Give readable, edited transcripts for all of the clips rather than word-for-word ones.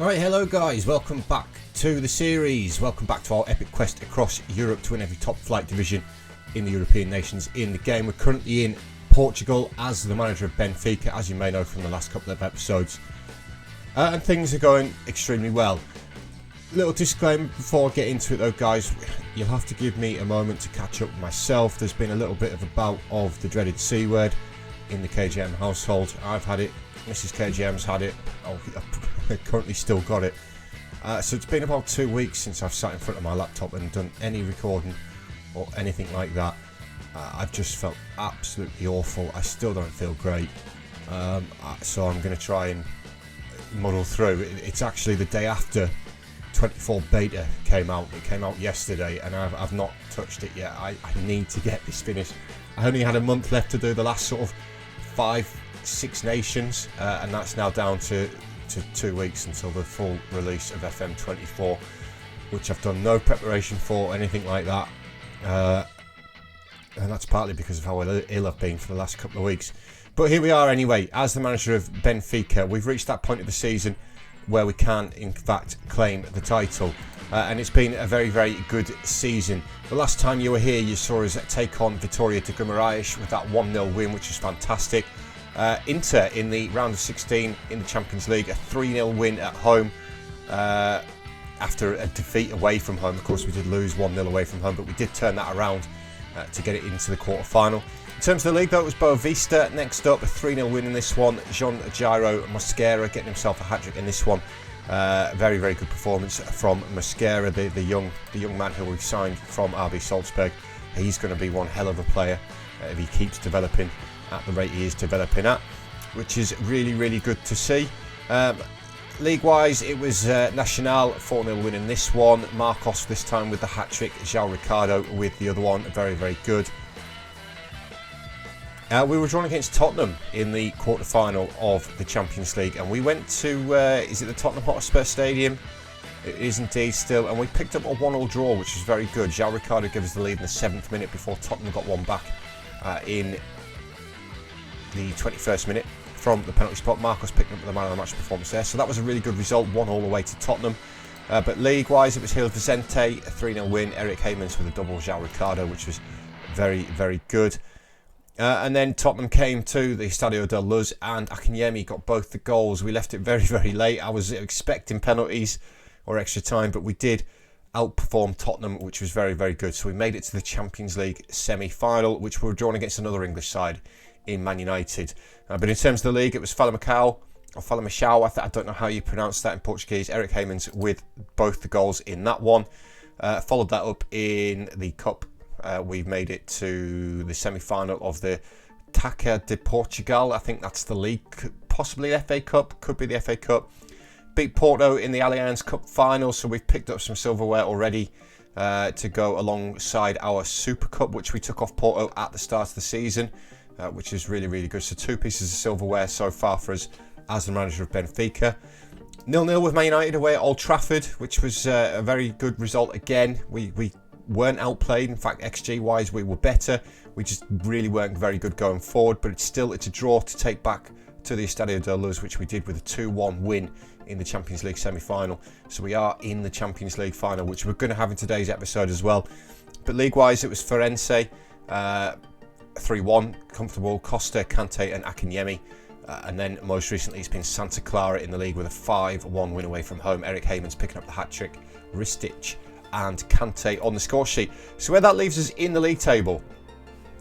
Alright, hello guys, welcome back to the series. Welcome back to our epic quest across Europe to win every top flight division in the European nations in the game. We're currently in Portugal as the manager of Benfica, as you may know from the last couple of episodes. And things are going extremely well. Little disclaimer before I get into it though guys, you'll have to give me a moment to catch up with myself. There's been a little bit of a bout of the dreaded C word in the KGM household. I've had it, Mrs KGM's had it, I've currently still got it. So it's been about 2 weeks since I've sat in front of my laptop and done any recording or anything like that. I've just felt absolutely awful. I still don't feel great. So I'm going to try and muddle through. It's actually the day after 24 beta came out. It came out yesterday and I've not touched it yet. I need to get this finished. I only had a month left to do the last sort of 5-6 nations, and that's now down to 2 weeks until the full release of FM24, which I've done no preparation for, anything like that, and that's partly because of how ill I've been for the last couple of weeks. But here we are anyway, as the manager of Benfica. We've reached that point of the season where we can in fact claim the title, and it's been a very, very good season. The last time you were here you saw us take on Vitória de Guimarães with that 1-0 win, which was fantastic. Inter in the round of 16 in the Champions League, a 3-0 win at home after a defeat away from home. Of course we did lose 1-0 away from home, but we did turn that around to get it into the quarter-final. In terms of the league though, it was Boavista next up, a 3-0 win in this one. Jean Jairo Mosquera getting himself a hat-trick in this one. Very, very good performance from Mosquera, the young man who we've signed from RB Salzburg. He's going to be one hell of a player if he keeps developing at the rate he is developing at, which is really, really good to see. League-wise, it was Nacional, 4-0 win in this one. Marcos this time with the hat-trick, João Ricardo with the other one, very, very good. We were drawn against Tottenham in the quarter-final of the Champions League, and we went to, is it the Tottenham Hotspur Stadium? It is indeed still, and we picked up a 1-1 draw, which was very good. João Ricardo gave us the lead in the 7th minute before Tottenham got one back in the 21st minute from the penalty spot. Marcos picked up the man of the match performance there, so that was a really good result, 1 all the way to Tottenham. But league-wise, it was Gil Vicente, a 3-0 win. Eric Heymans with a double João Ricardo, which was very, very good. And then Tottenham came to the Estadio da Luz and Akinyemi got both the goals. We left it very, very late. I was expecting penalties or extra time, but we did outperform Tottenham, which was very, very good. So we made it to the Champions League semi-final, which we were drawn against another English side in Man United. But in terms of the league, it was Feyenoord, I don't know how you pronounce that in Portuguese. Eric Heymans with both the goals in that one. Followed that up in the Cup. We've made it to the semi-final of the Taça de Portugal. I think that's the league, possibly the FA Cup, could be the FA Cup. Beat Porto in the Allianz Cup final, so we've picked up some silverware already to go alongside our Super Cup, which we took off Porto at the start of the season, which is really, really good. So 2 pieces of silverware so far for us as the manager of Benfica. 0-0 with Man United away at Old Trafford, which was a very good result again. We weren't outplayed. In fact, XG wise we were better. We just really weren't very good going forward, but it's a draw to take back to the Estadio da Luz, which we did with a 2-1 win in the Champions League semi-final. So we are in the Champions League final, which we're going to have in today's episode as well. But league wise, it was Firenze 3-1 comfortable, Costa, Kante and Akinyemi. And then most recently it's been Santa Clara in the league with a 5-1 win away from home. Eric Heymans picking up the hat-trick, Ristic and Kante on the score sheet. So where that leaves us in the league table,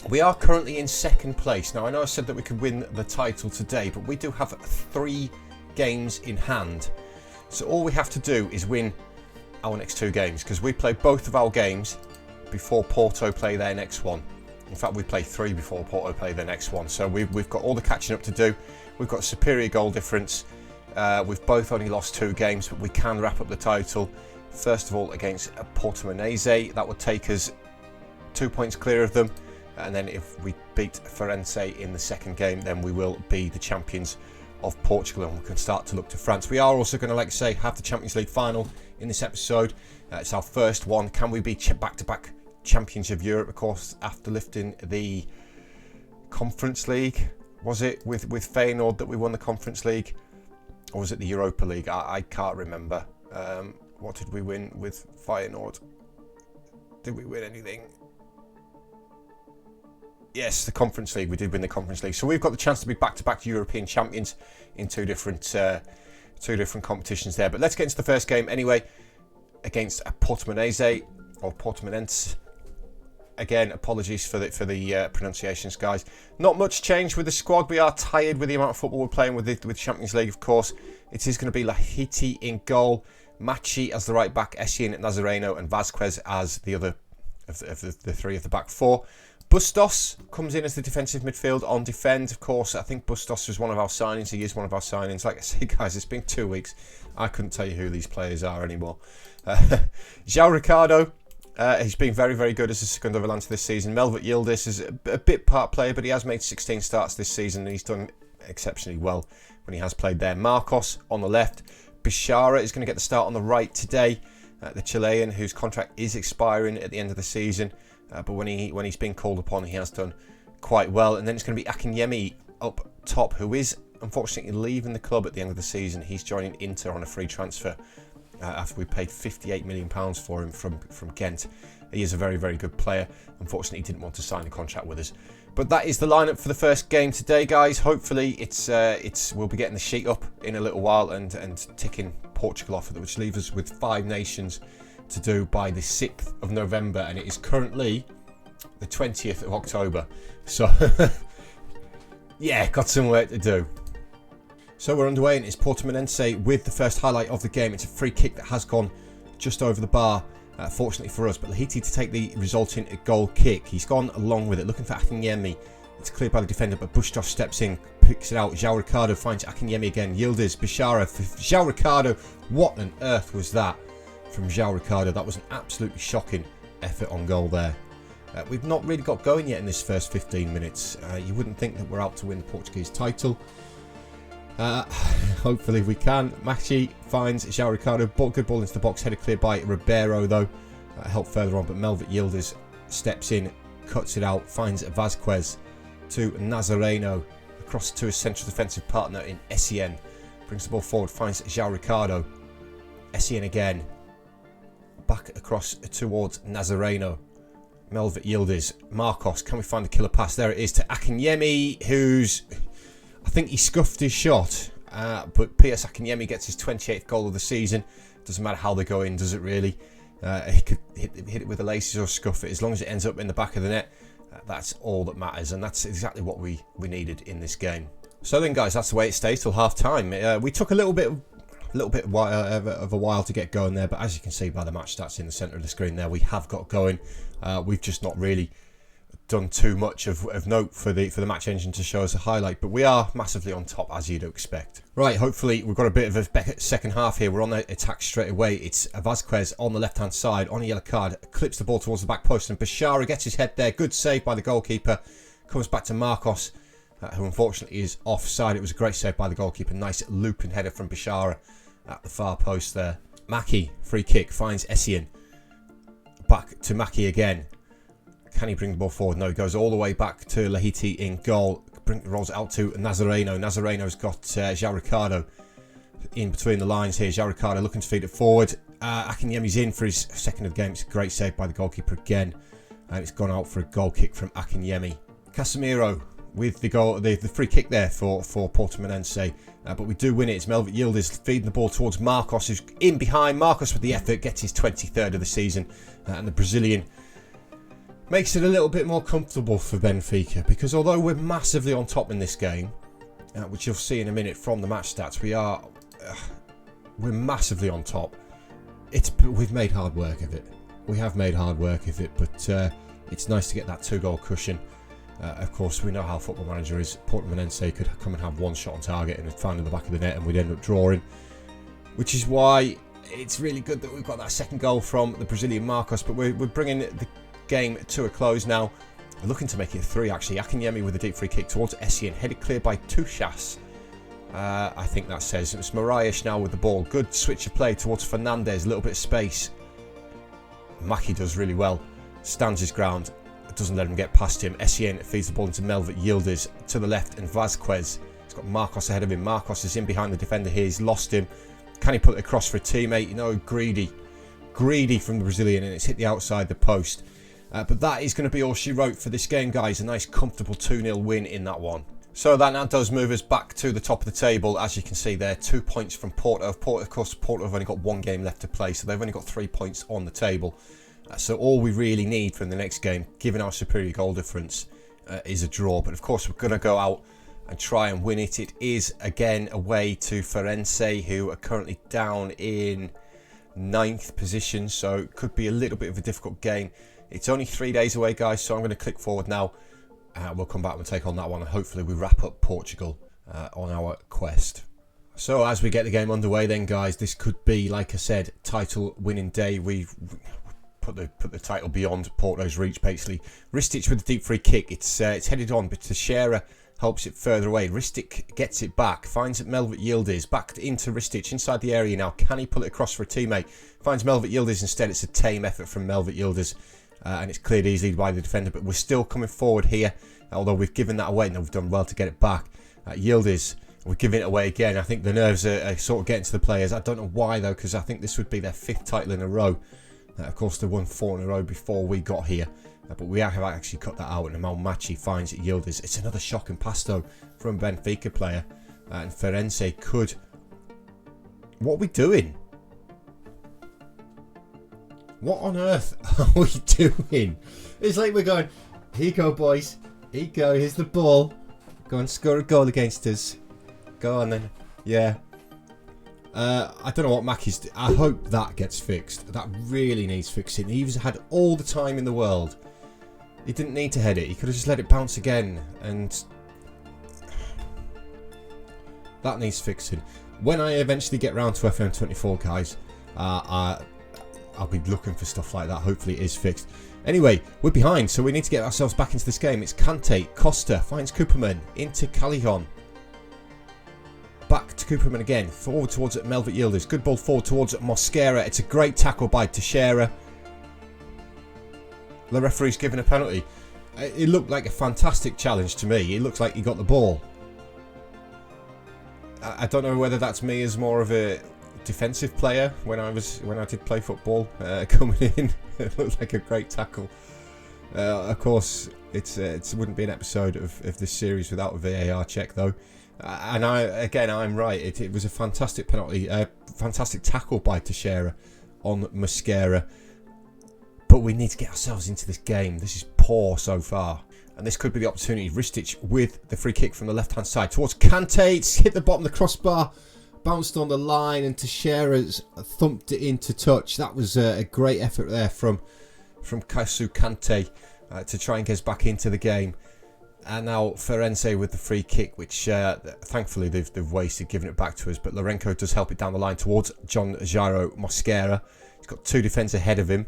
we are currently in 2nd place. Now I know I said that we could win the title today, but we do have 3 games in hand. So all we have to do is win our next 2 games, because we play both of our games before Porto play their next one. In fact, we play 3 before Porto play their next one. So we've got all the catching up to do. We've got superior goal difference. We've both only lost 2 games, but we can wrap up the title. First of all, against Portimonense, that would take us 2 points clear of them. And then if we beat Firenze in the 2nd game, then we will be the champions of Portugal and we can start to look to France. We are also going to, like I say, have the Champions League final in this episode. It's our first one. Can we be back-to-back champions of Europe? Of course, after lifting the Conference League, was it with Feyenoord that we won the Conference League? Or was it the Europa League? I can't remember. What did we win with Feyenoord? Did we win anything? Yes, the Conference League. We did win the Conference League. So we've got the chance to be back-to-back European champions in two different competitions there. But let's get into the first game anyway, against Portimonense or Portimonense. Again, apologies for the pronunciations, guys. Not much change with the squad. We are tired with the amount of football we're playing with Champions League, of course. It is going to be Lahiti in goal, Machi as the right back, Essien, Nazareno, and Vasquez as the other of the three of the back four. Bustos comes in as the defensive midfield on defend. Of course, I think Bustos was one of our signings. He is one of our signings. Like I say, guys, it's been 2 weeks. I couldn't tell you who these players are anymore. João Ricardo. He's been very, very good as a segundo volante this season. Melvert Yildiz is a bit part player, but he has made 16 starts this season and he's done exceptionally well when he has played there. Marcos on the left. Bishara is going to get the start on the right today. The Chilean, whose contract is expiring at the end of the season. But when he's been called upon, he has done quite well. And then it's going to be Akinyemi up top, who is unfortunately leaving the club at the end of the season. He's joining Inter on a free transfer after we paid £58 million for him from Ghent. He is a very, very good player. Unfortunately, he didn't want to sign a contract with us. But that is the lineup for the first game today, guys. Hopefully, we'll be getting the sheet up in a little while and ticking Portugal off, which leaves us with 5 nations to do by the 6th of November, and it is currently the 20th of October. So, yeah, got some work to do. So we're underway, and it's Portimonense with the first highlight of the game. It's a free kick that has gone just over the bar, fortunately for us, but Lahiti to take the resulting goal kick. He's gone along with it, looking for Akinyemi. It's cleared by the defender, but Bustos steps in, picks it out. João Ricardo finds Akinyemi again. Yildiz, Bishara for João Ricardo. What on earth was that from João Ricardo? That was an absolutely shocking effort on goal there. We've not really got going yet in this first 15 minutes. You wouldn't think that we're out to win the Portuguese title. Hopefully we can. Machi finds João Ricardo. Good ball into the box, headed clear by Ribeiro though. Helped further on, but Melvert Yildiz steps in, cuts it out, finds Vasquez to Nazareno, across to his central defensive partner in Essien. Brings the ball forward, finds João Ricardo. Essien again. Back across towards Nazareno. Melvert Yildiz. Marcos, can we find the killer pass? There it is to Akinyemi, who's... I think he scuffed his shot, but P.S. Akinyemi gets his 28th goal of the season. Doesn't matter how they go in, does it really? He could hit it with the laces or scuff it. As long as it ends up in the back of the net, that's all that matters. And that's exactly what we needed in this game. So then, guys, that's the way it stays till half-time. We took a little bit of a while to get going there, but as you can see by the match stats in the centre of the screen there, we have got going. We've just not really done too much of note for the match engine to show us a highlight, but we are massively on top, as you'd expect. Right, hopefully we've got a bit of a second half here. We're on the attack straight away. It's Vasquez on the left hand side on a yellow card, clips the ball towards the back post, and Bishara gets his head there. Good save by the goalkeeper. Comes back to Marcos, who unfortunately is offside. It was a great save by the goalkeeper. Nice looping header from Bishara at the far post there. Maki, free kick, finds Essien. Back to Maki again. Can he bring the ball forward? No, he goes all the way back to Lahiti in goal. Rolls out to Nazareno. Nazareno's got João Ricardo in between the lines here. João Ricardo looking to feed it forward. Akinyemi's in for his second of the game. It's a great save by the goalkeeper again. And it's gone out for a goal kick from Akinyemi. Casemiro with the goal, the free kick there for Portimonense. But we do win it. It's Melvert Yildiz feeding the ball towards Marcos, who's in behind. Marcos with the effort, gets his 23rd of the season. And the Brazilian makes it a little bit more comfortable for Benfica, because although we're massively on top in this game, which you'll see in a minute from the match stats, we're massively on top. We've made hard work of it. We have made hard work of it, but it's nice to get that 2-goal cushion. Of course, we know how Football Manager is. Portimonense could come and have one shot on target and find in the back of the net, and we'd end up drawing, which is why it's really good that we've got that second goal from the Brazilian Marcos. But we're bringing the game to a close now. We're looking to make it 3 actually. Akinyemi with a deep free kick towards Essien, headed clear by Tuchas. I think that says it's Moraes now with the ball. Good switch of play towards Fernandez, a little bit of space. Maki does really well, stands his ground, doesn't let him get past him. Essien feeds the ball into Melvert Yildiz to the left, and Vasquez He's got Marcos ahead of him. Marcos is in behind the defender here. He's lost him. Can he put it across for a teammate? You know, greedy from the Brazilian, and it's hit the outside the post. But that is going to be all she wrote for this game, guys. A nice comfortable 2-0 win in that one. So that now does move us back to the top of the table. As you can see there, 2 points from Porto. Of course, Porto have only got 1 game left to play, so they've only got 3 points on the table. So all we really need from the next game, given our superior goal difference, is a draw. But of course, we're going to go out and try and win it. It is, again, away to Feyenoord, who are currently down in 9th position, so it could be a little bit of a difficult game. It's only 3 days away, guys, so I'm going to click forward now. We'll come back and take on that one, and hopefully we wrap up Portugal on our quest. So as we get the game underway then, guys, this could be, like I said, title winning day. We've put the title beyond Porto's reach, basically. Ristic with a deep free kick. It's headed on, but Teixeira helps it further away. Ristic gets it back, finds it Melvert Yildiz, back into Ristic, inside the area now. Can he pull it across for a teammate? Finds Melvert Yildiz instead. It's a tame effort from Melvert Yildiz. And it's cleared easily by the defender, but we're still coming forward here, although we've given that away and we've done well to get it back. Yildiz, we're giving it away again. I think the nerves are sort of getting to the players. I don't know why though, because I think this would be their 5th title in a row. Of course, they won 4 in a row before we got here, but we have actually cut that out, and Malmachi finds Yildiz. It's another shocking pass though from a Benfica player, and Feyenoord could... What are we doing? What on earth are we doing? It's like we're going, here you go, boys. Here you go. Here's the ball. Go and score a goal against us. Go on then. Yeah. I don't know what Mackie's... I hope that gets fixed. That really needs fixing. He's had all the time in the world. He didn't need to head it. He could have just let it bounce again. And that needs fixing. When I eventually get round to FM24, guys, I'll be looking for stuff like that. Hopefully it is fixed. Anyway, we're behind, so we need to get ourselves back into this game. It's Kante. Costa finds Cooperman into Callejon. Back to Cooperman again. Forward towards Melvert Yildiz. Good ball forward towards Mosquera. It's a great tackle by Teixeira. The referee's given a penalty. It looked like a fantastic challenge to me. It looks like he got the ball. I don't know whether that's me as more of a defensive player when I did play football coming in. It looked like a great tackle. Of course, it wouldn't be an episode of this series without a VAR check though. And I'm right. It was a fantastic penalty, fantastic tackle by Teixeira on Mosquera. But we need to get ourselves into this game. This is poor so far. And this could be the opportunity. Ristic with the free kick from the left-hand side towards Kante. It's hit the bottom of the crossbar. Bounced on the line and Teixeira's thumped it into touch. That was a great effort there from Kasu Kante to try and get us back into the game. And now Feyenoord with the free kick, which thankfully they've wasted, giving it back to us. But Lourenco does help it down the line towards John Jairo Mosquera. He's got 2 defenders ahead of him.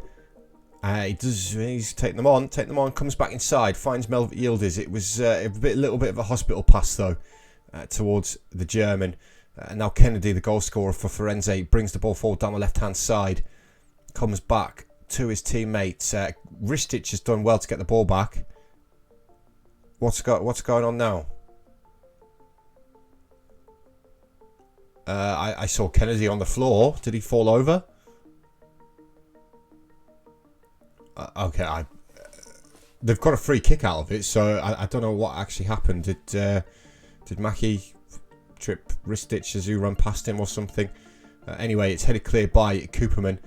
He's taking them on, comes back inside, finds Melvert Yildiz. It was a little bit of a hospital pass though towards the German. Now Kennedy, the goal scorer for Feyenoord, brings the ball forward down the left-hand side. Comes back to his teammates. Ristic has done well to get the ball back. What's going on now? I saw Kennedy on the floor. Did he fall over? Okay, they've got a free kick out of it, so I don't know what actually happened. Did Mackie trip Ristic as he run past him or something? Anyway, it's headed clear by Cooperman.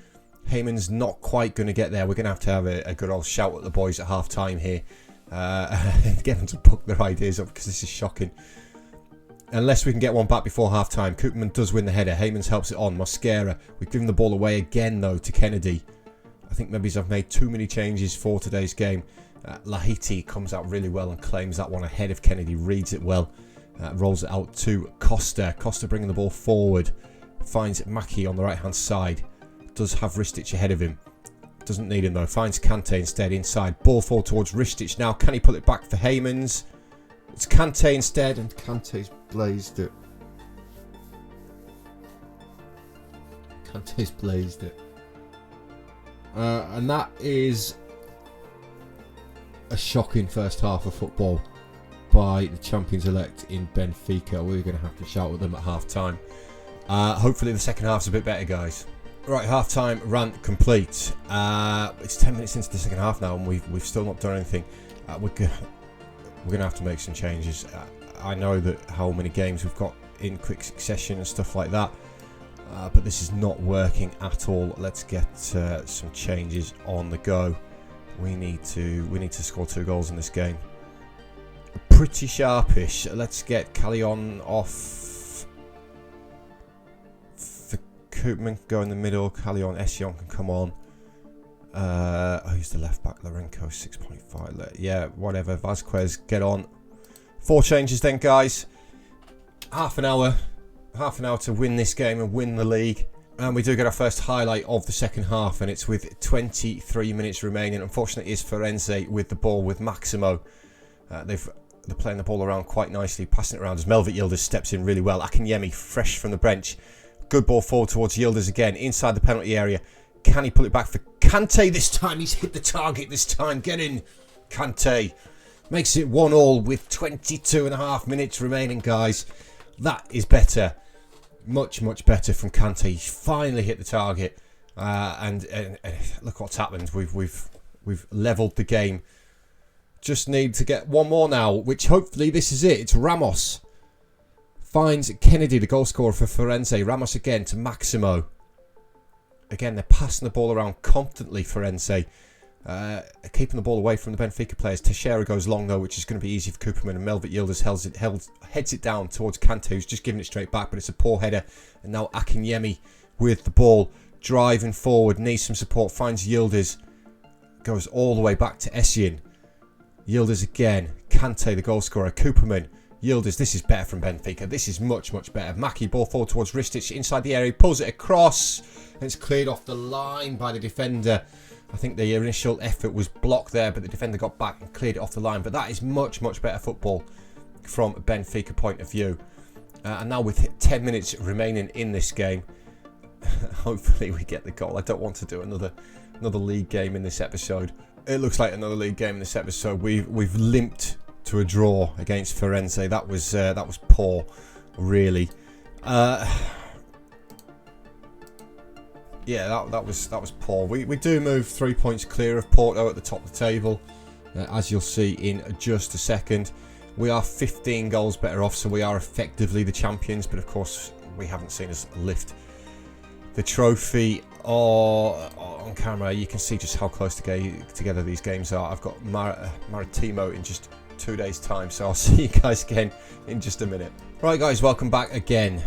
Heyman's not quite going to get there. We're going to have a good old shout at the boys at half time here. Get them to book their ideas up, because this is shocking. Unless we can get one back before half time. Cooperman does win the header. Heyman's helps it on. Mosquera. We've given the ball away again though to Kennedy. I think maybe I've made too many changes for today's game. Lahiti comes out really well and claims that one ahead of Kennedy. Reads it well. Rolls it out to Costa. Costa bringing the ball forward. Finds Mackie on the right hand side. Does have Ristic ahead of him. Doesn't need him though. Finds Kante instead inside. Ball forward towards Ristic now. Can he pull it back for Heymans? It's Kante instead, and Kante's blazed it. Kante's blazed it. And that is a shocking first half of football by the champions-elect in Benfica. We're going to have to shout at them at half-time. Hopefully the second half's a bit better, guys. Right, half-time rant complete. It's 10 minutes into the second half now, and we've still not done anything. We're going to have to make some changes. I know that how many games we've got in quick succession and stuff like that, but this is not working at all. Let's get some changes on the go. We need to score 2 goals in this game. Pretty sharpish. Let's get Callion off. For Koopman go in the middle. Callion, Ession can come on. Who's the left back? Lorenko 6.5. Yeah, whatever. Vasquez, get on. 4 changes then, guys. Half an hour to win this game and win the league. And we do get our first highlight of the second half, and it's with 23 minutes remaining. Unfortunately, it's Firenze with the ball with Maximo. They're playing the ball around quite nicely, passing it around as Melvin Yildiz steps in really well. Akinyemi fresh from the bench. Good ball forward towards Yildiz again, inside the penalty area. Can he pull it back for Kante this time? He's hit the target this time. Get in, Kante. Makes it 1-1 with 22.5 minutes remaining, guys. That is better. Much, much better from Kante. He's finally hit the target. And look what's happened. We've levelled the game. Just need to get one more now, which hopefully this is it. It's Ramos. Finds Kennedy, the goal scorer for Firenze. Ramos again to Maximo. Again, they're passing the ball around competently, Firenze. Keeping the ball away from the Benfica players. Teixeira goes long though, which is going to be easy for Koopman, and Melvin Yildiz heads it down towards Kante, who's just giving it straight back, but it's a poor header. And now Akinyemi with the ball, driving forward, needs some support, finds Yildiz, goes all the way back to Essien. Yildiz again, Kante the goal scorer, Koopman, Yildiz. This is better from Benfica. This is much, much better. Maki, ball forward towards Ristic inside the area, pulls it across, and it's cleared off the line by the defender. I think the initial effort was blocked there, but the defender got back and cleared it off the line. But that is much, much better football from a Benfica point of view. And now with 10 minutes remaining in this game, hopefully we get the goal. I don't want to do another league game in this episode. It looks like another league game in this episode. We've limped to a draw against Firenze. That was poor, really. Yeah, that was poor. We do move 3 points clear of Porto at the top of the table, as you'll see in just a second. We are 15 goals better off, so we are effectively the champions. But of course, we haven't seen us lift the trophy on camera. You can see just how close together these games are. I've got Maritimo in just 2 days' time, so I'll see you guys again in just a minute. Right, guys, welcome back again.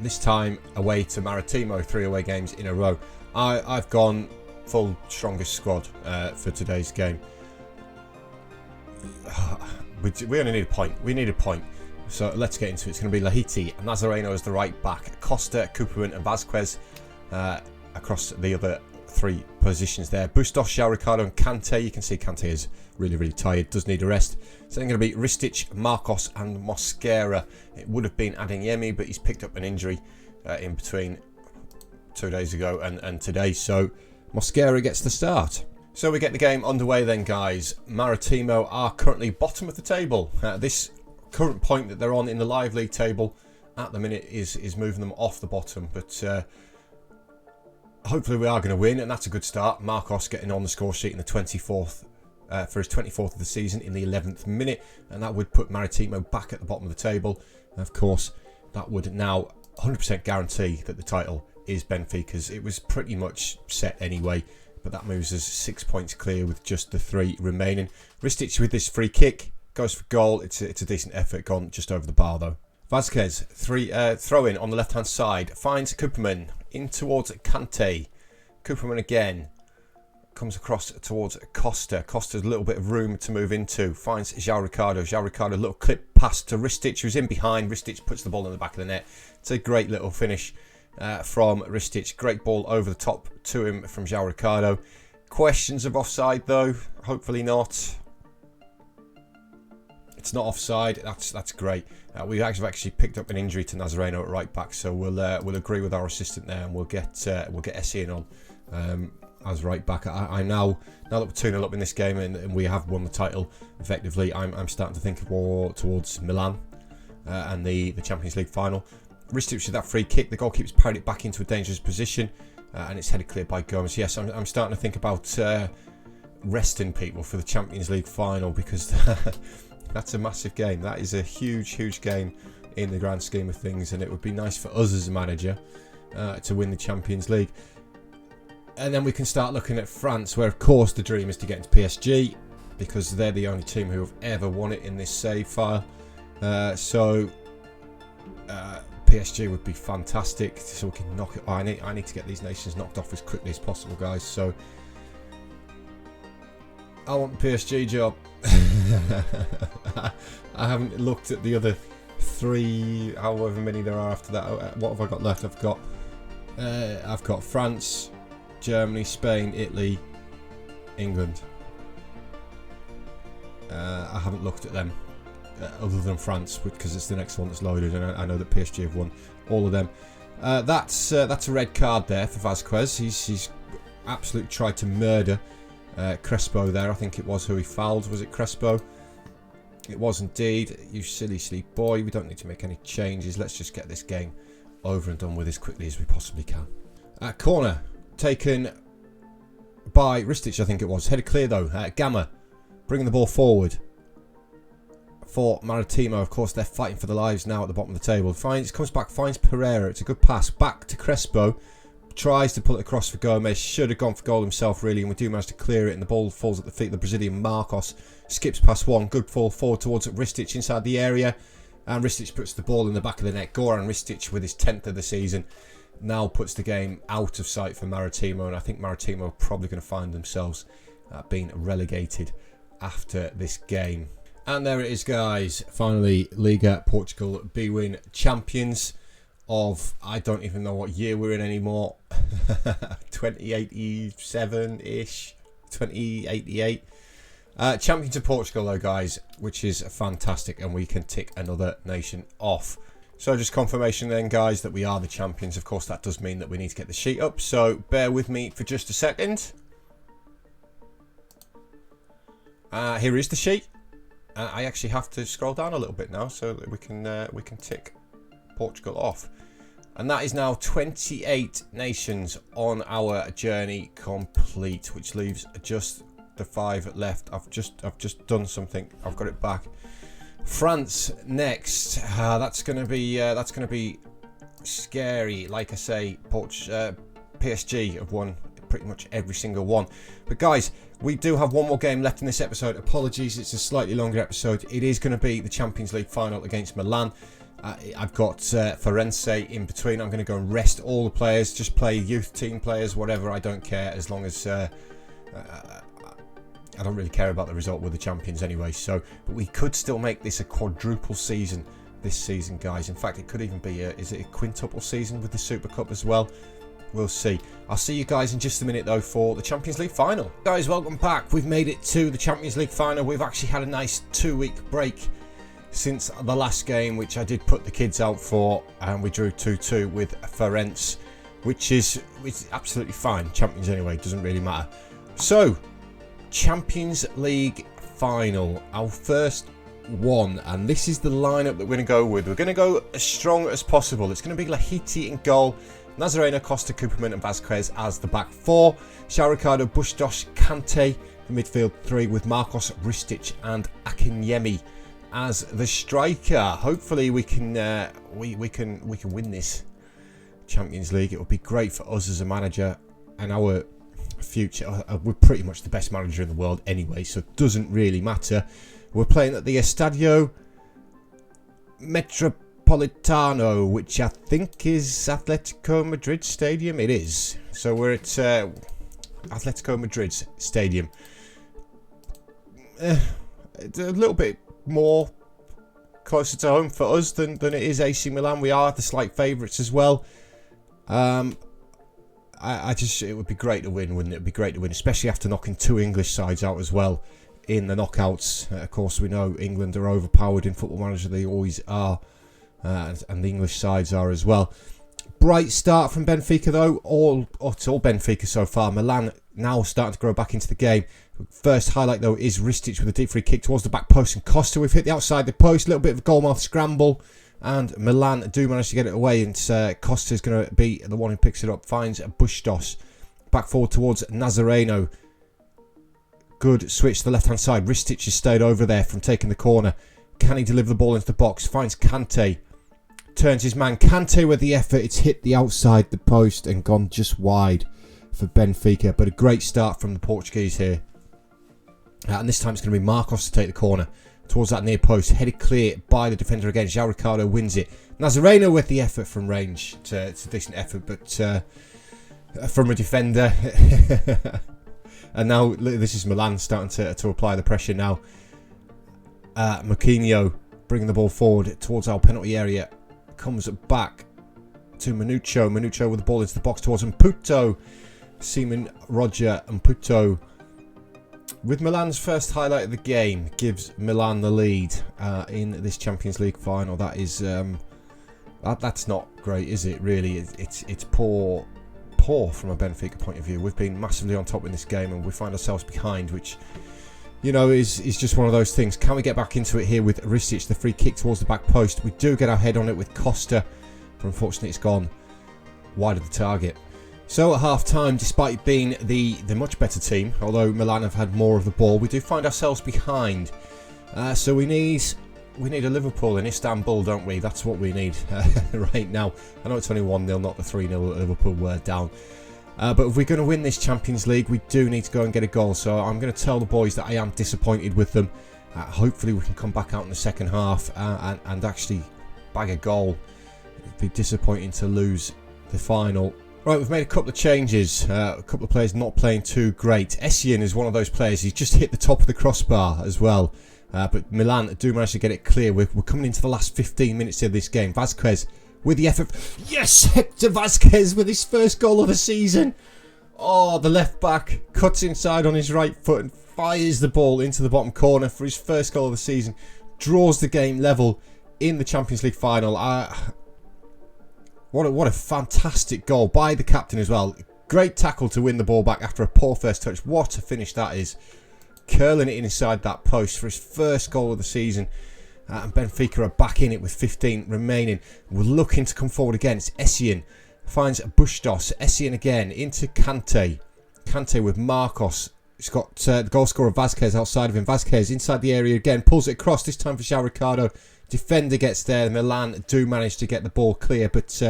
This time away to Maritimo, 3 away games in a row. I've gone full strongest squad for today's game. We only need a point. We need a point. So let's get into it. It's going to be Lahiti, Nazareno as the right back, Costa, Koopman and Vasquez across the other 3 positions there. Bustos, João Ricardo and Kante. You can see Kante is really, really tired, does need a rest. So then going to be Ristic, Marcos and Mosquera. It would have been Adeyemi, but he's picked up an injury in between 2 days ago and today. So Mosquera gets the start. So we get the game underway then, guys. Maritimo are currently bottom of the table. This current point that they're on in the live league table at the minute is moving them off the bottom. But hopefully we are going to win, and that's a good start. Marcos getting on the score sheet in the 24th. For his 24th of the season in the 11th minute, and that would put Maritimo back at the bottom of the table. And of course, that would now 100% guarantee that the title is Benfica's. It was pretty much set anyway, but that moves us 6 points clear with just the 3 remaining. Ristic with this free kick goes for goal. It's a decent effort, gone just over the bar though. Vasquez, throw in on the left hand side, finds Koopman in towards Kante. Koopman again. Comes across towards Costa. Costa's a little bit of room to move into. Finds João Ricardo. João Ricardo, a little clip pass to Ristic, who's in behind. Ristic puts the ball in the back of the net. It's a great little finish from Ristic. Great ball over the top to him from João Ricardo. Questions of offside though? Hopefully not. It's not offside. That's great. We actually picked up an injury to Nazareno at right back, so we'll agree with our assistant there, and we'll get Essien on. as right back. I now that we're 2-0 up in this game and we have won the title effectively, I'm starting to think more towards Milan and the Champions League final. Ristic with that free kick. The goalkeeper's parried it back into a dangerous position and it's headed clear by Gomez. Yes, I'm starting to think about resting people for the Champions League final, because that's a massive game. That is a huge game in the grand scheme of things, and it would be nice for us as a manager to win the Champions League. And then we can start looking at France, where of course the dream is to get into PSG, because they're the only team who have ever won it in this save file. PSG would be fantastic, so we can knock it. I need to get these nations knocked off as quickly as possible, guys. So I want the PSG job. I haven't looked at the other 3, however many there are after that. What have I got left? I've got France, Germany, Spain, Italy, England. I haven't looked at them other than France, because it's the next one that's loaded, and I know that PSG have won all of them. That's a red card there for Vasquez. He's absolutely tried to murder Crespo there. I think it was who he fouled. Was it Crespo? It was indeed. You silly boy. We don't need to make any changes. Let's just get this game over and done with as quickly as we possibly can. Corner taken by Ristic, I think it was. Headed clear though. Gamma bringing the ball forward for Maritimo. Of course, they're fighting for their lives now at the bottom of the table. Comes back, finds Pereira. It's a good pass back to Crespo. Tries to pull it across for Gomez. Should have gone for goal himself, really, and we do manage to clear it, and the ball falls at the feet of the Brazilian Marcos. Skips past one. Good fall forward towards Ristic inside the area, and Ristic puts the ball in the back of the net. Goran Ristic, with his 10th of the season, now puts the game out of sight for Maritimo, and I think Maritimo are probably going to find themselves being relegated after this game. And there it is, guys. Finally, Liga Portugal B-Win champions of, I don't even know what year we're in anymore. 2087-ish, 2088. Champions of Portugal though, guys, which is fantastic, and we can tick another nation off. So just confirmation then, guys, that we are the champions. Of course, that does mean that we need to get the sheet up, so bear with me for just a second. Here is the sheet. I actually have to scroll down a little bit now so that we can tick Portugal off. And that is now 28 nations on our journey complete, which leaves just the 5 left. I've just done something. I've got it back. France next. That's gonna be scary. Like I say, PSG have won pretty much every single one. But guys, we do have one more game left in this episode. Apologies, it's a slightly longer episode. It is going to be the Champions League final against Milan. I've got Firenze in between. I'm going to go and rest all the players, just play youth team players, whatever. I don't care, as long as I don't really care about the result. We're the champions anyway. So, but we could still make this a quadruple season this season, guys. In fact, it could even be is it a quintuple season with the Super Cup as well? We'll see. I'll see you guys in just a minute though for the Champions League final. Guys, welcome back. We've made it to the Champions League final. We've actually had a nice 2-week break since the last game, which I did put the kids out for, and we drew 2-2 with Feyenoord, which is absolutely fine. Champions anyway, doesn't really matter. So, Champions League final, our first one, and this is the lineup that we're going to go with. We're going to go as strong as possible. It's going to be Lahiti in goal, Nazareno, Costa, Cooperman and Vasquez as the back 4. Ricardo, Bustos, Kante, the midfield 3, with Marcos, Ristic and Akinyemi as the striker. Hopefully we can win this Champions League. It would be great for us as a manager and our future. We're pretty much the best manager in the world anyway, so it doesn't really matter. We're playing at the Estadio Metropolitano, which I think is Atletico Madrid Stadium. It is. So we're at Atletico Madrid's stadium. It's a little bit more closer to home for us than it is AC Milan. We are the slight favourites as well. It would be great to win, wouldn't it? It'd be great to win, especially after knocking 2 English sides out as well in the knockouts. Of course, we know England are overpowered in Football Manager. They always are. And the English sides are as well. bright start from Benfica though. It's all Benfica so far. Milan now starting to grow back into the game. First highlight though is Ristic with a deep free kick towards the back post, and Costa, we've hit the outside the post, a little bit of a goalmouth scramble, and Milan do manage to get it away, and Costa's going to be the one who picks it up, finds Bustos, back forward towards Nazareno. Good switch to the left hand side. Ristic has stayed over there from taking the corner. Can he deliver the ball into the box? Finds Kante. Turns his man. Kante with the effort. It's hit the outside the post and gone just wide for Benfica. But a great start from the Portuguese here. And this time it's going to be Marcos to take the corner towards that near post. Headed clear by the defender again. João Ricardo wins it. Nazareno with the effort from range. It's a decent effort, but from a defender. And now this is Milan starting to apply the pressure now. Marquinhos bringing the ball forward towards our penalty area. Comes back to Manucho. Manucho with the ball into the box towards Mputo. Seaman Roger Mputo. With Milan's first highlight of the game, gives Milan the lead in this Champions League final. That is, that's not great, is it? Really, it's poor from a Benfica point of view. We've been massively on top in this game, and we find ourselves behind, which, you know, is just one of those things. Can we get back into it here with Ristic, the free kick towards the back post? We do get our head on it with Costa, but unfortunately it's gone wide of the target. So at half time, despite being the much better team, although Milan have had more of the ball, we do find ourselves behind. So we need a Liverpool in Istanbul, don't we? That's what we need right now. I know it's only 1-0, not the 3-0 that Liverpool were down. But if we're going to win this Champions League, we do need to go and get a goal. So I'm going to tell the boys that I am disappointed with them. Hopefully we can come back out in the second half and actually bag a goal. It'd be disappointing to lose the final. Right, we've made a couple of changes. A couple of players not playing too great. Essien is one of those players. He's just hit the top of the crossbar as well. But Milan do manage to get it clear. We're coming into the last 15 minutes of this game. Vázquez with the effort. Yes, Hector Vázquez with his first goal of the season. Oh, the left back cuts inside on his right foot and fires the ball into the bottom corner for his first goal of the season. Draws the game level in the Champions League final. What a fantastic goal by the captain as well. Great tackle to win the ball back after a poor first touch. What a finish that is. Curling it inside that post for his first goal of the season. And Benfica are back in it with 15 remaining. We're looking to come forward again. It's Essien. Finds Bustos. Essien again into Kante. Kante with Marcos. He's got the goal scorer Vázquez outside of him. Vázquez inside the area again. Pulls it across, this time for João Ricardo. Defender gets there. Milan do manage to get the ball clear. But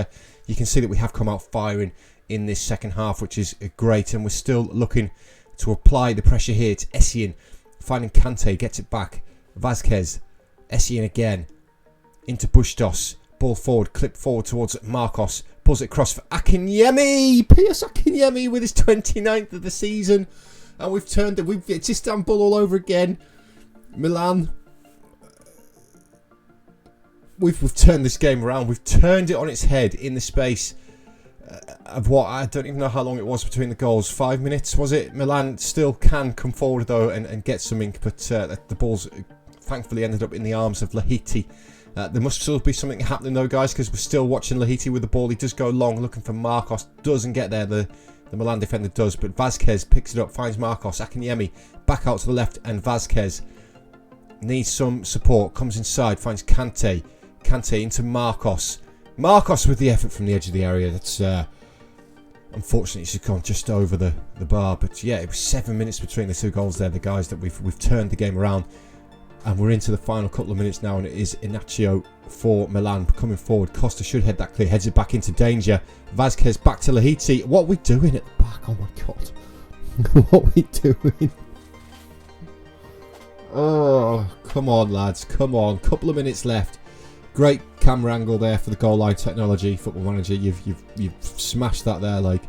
you can see that we have come out firing in this second half, which is great. And we're still looking to apply the pressure here. It's Essien finding Kante. Gets it back. Vázquez. Essien again. Into Bustos. Ball forward. Clip forward towards Marcos. Pulls it across for Akinyemi. Pius Akinyemi with his 29th of the season. And we've turned it. It's Istanbul all over again. Milan. We've turned this game around. We've turned it on its head in the space of what, I don't even know how long it was between the goals. 5 minutes, was it? Milan still can come forward though and get something, but the ball's thankfully ended up in the arms of Lahiti. There must still be something happening though, guys, because we're still watching Lahiti with the ball. He does go long looking for Marcos. Doesn't get there. The Milan defender does, but Vázquez picks it up, finds Marcos. Akinyemi back out to the left, and Vázquez needs some support. Comes inside, finds Kante. Kante into Marcos. Marcos with the effort from the edge of the area. That's unfortunately she's gone just over the bar. But yeah, it was 7 minutes between the two goals there. The guys that we've turned the game around, and we're into the final couple of minutes now. And it is Inacio for Milan coming forward. Costa should head that clear. Heads it back into danger. Vázquez back to Lahiti. What are we doing at the back? Oh my god! What are we doing? Oh, come on, lads! Come on! Couple of minutes left. Great camera angle there for the goal line technology. Football Manager, you've smashed that there. Like,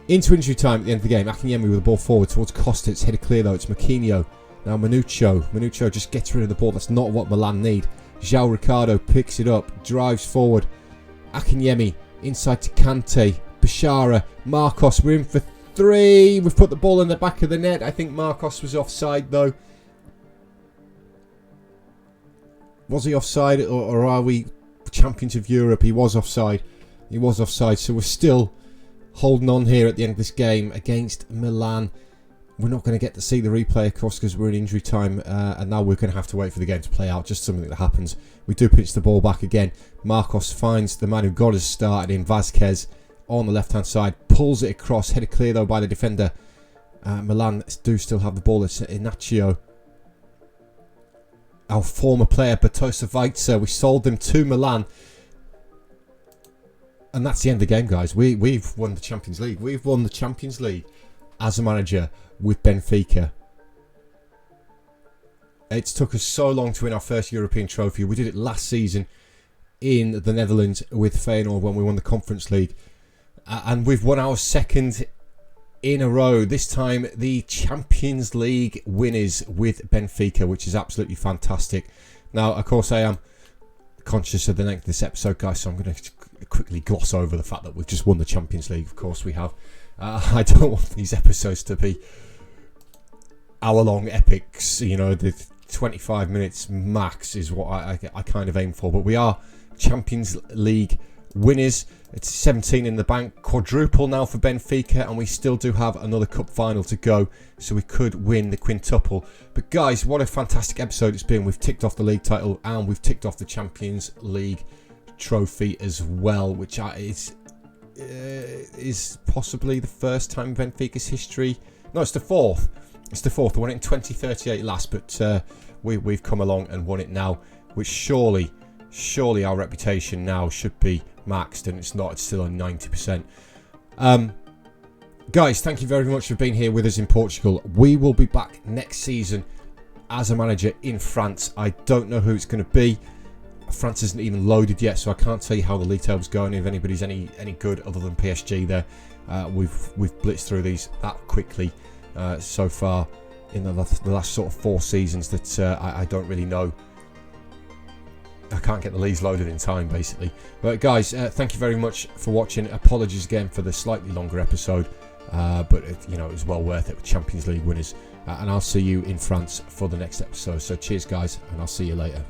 into injury time at the end of the game. Akinyemi with the ball forward towards Costa. It's headed clear though. It's Marquinhos. Now Manucho just gets rid of the ball. That's not what Milan need. João Ricardo picks it up, drives forward. Akinyemi inside to Kante. Bashara. Marcos. We're in for 3. We've put the ball in the back of the net. I think Marcos was offside though. Was he offside, or are we champions of Europe. He was offside. He was offside. So we're still holding on here at the end of this game against Milan. We're not going to get to see the replay, of course, because we're in injury time, and now we're going to have to wait for the game to play out. Just something that happens. We do pitch the ball back again. Marcos finds the man who got us started in Vazquez on the left-hand side, pulls it across, headed clear though by the defender. Milan do still have the ball. It's Inacio, our former player, Bertosa Weitzer. We sold them to Milan. And that's the end of the game, guys. We've won the Champions League. We've won the Champions League as a manager with Benfica. It's took us so long to win our first European trophy. We did it last season in the Netherlands with Feyenoord when we won the Conference League. And we've won our second in a row. This time the Champions League winners with Benfica, which is absolutely fantastic. Now, of course, I am conscious of the length of this episode, guys, so I'm going to quickly gloss over the fact that we've just won the Champions League. Of course we have. I don't want these episodes to be hour-long epics. You know, the 25 minutes max is what I kind of aim for. But we are Champions League winners. It's 17 in the bank, quadruple now for Benfica, and we still do have another cup final to go, so we could win the quintuple. But guys, what a fantastic episode it's been. We've ticked off the league title and we've ticked off the Champions League trophy as well, which is possibly the first time in Benfica's history. No, it's the fourth. It's the fourth. We won it in 2038 last, but we've come along and won it now, which surely our reputation now should be maxed, and it's not. It's still on 90%. Guys, thank you very much for being here with us in Portugal. We will be back next season as a manager in France. I don't know who it's going to be. France isn't even loaded yet, so I can't tell you how the league table's going, if anybody's any good other than PSG there. We've blitzed through these that quickly so far in the last sort of 4 seasons that I don't really know. I can't get the leagues loaded in time, basically. But guys, thank you very much for watching. Apologies again for the slightly longer episode, but it was well worth it with Champions League winners. And I'll see you in France for the next episode. So cheers, guys, and I'll see you later.